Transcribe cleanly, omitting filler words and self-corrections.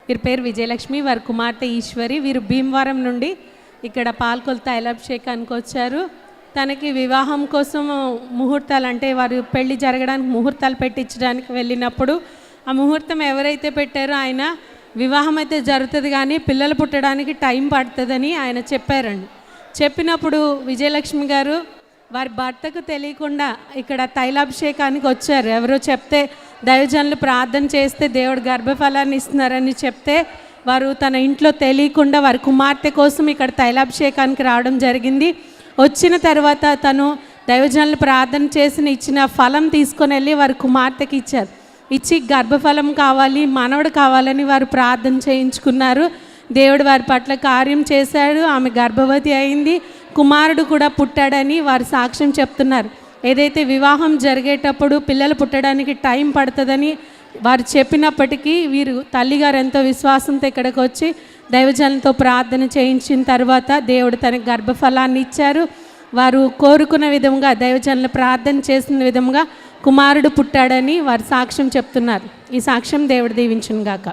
వీరి పేరు విజయలక్ష్మి, వారి కుమార్తె ఈశ్వరి. వీరు భీమవరం నుండి ఇక్కడ పాల్కొల్ తైలాభిషేకానికి వచ్చారు. తనకి వివాహం కోసం ముహూర్తాలు, అంటే వారు పెళ్లి జరగడానికి ముహూర్తాలు పెట్టించడానికి వెళ్ళినప్పుడు ఆ ముహూర్తం ఎవరైతే పెట్టారో ఆయన వివాహం అయితే జరుగుతుంది కానీ పిల్లలు పుట్టడానికి టైం పడుతుందని ఆయన చెప్పారండి. చెప్పినప్పుడు విజయలక్ష్మి గారు వారి భర్తకు తెలియకుండా ఇక్కడ తైలాభిషేకానికి వచ్చారు. ఎవరో చెప్తే దైవజనులు ప్రార్థన చేస్తే దేవుడు గర్భఫలాన్ని ఇస్తున్నారని చెప్తే వారు తన ఇంట్లో తెలియకుండా వారి కుమార్తె కోసం ఇక్కడ తైలాభిషేకానికి రావడం జరిగింది. వచ్చిన తర్వాత తను దైవజనులు ప్రార్థన చేసిన ఇచ్చిన ఫలం తీసుకొని వెళ్ళి వారి కుమార్తెకి ఇచ్చారు. ఇచ్చి గర్భఫలం కావాలి, మనవడు కావాలని వారు ప్రార్థన చేయించుకున్నారు. దేవుడు వారి పట్ల కార్యం చేశాడు. ఆమె గర్భవతి అయింది, కుమారుడు కూడా పుట్టాడని వారు సాక్ష్యం చెప్తున్నారు. ఏదైతే వివాహం జరిగేటప్పుడు పిల్లలు పుట్టడానికి టైం పడుతుందని వారు చెప్పినప్పటికీ వీరు తల్లిగారు ఎంతో విశ్వాసంతో ఇక్కడికి వచ్చి దైవజనులతో ప్రార్థన చేయించిన తర్వాత దేవుడు తనకు గర్భఫలాన్ని ఇచ్చారు. వారు కోరుకున్న విధంగా దైవజనులు ప్రార్థన చేసిన విధంగా కుమారుడు పుట్టాడని వారు సాక్ష్యం చెప్తున్నారు. ఈ సాక్ష్యం దేవుడు దీవించును గాక.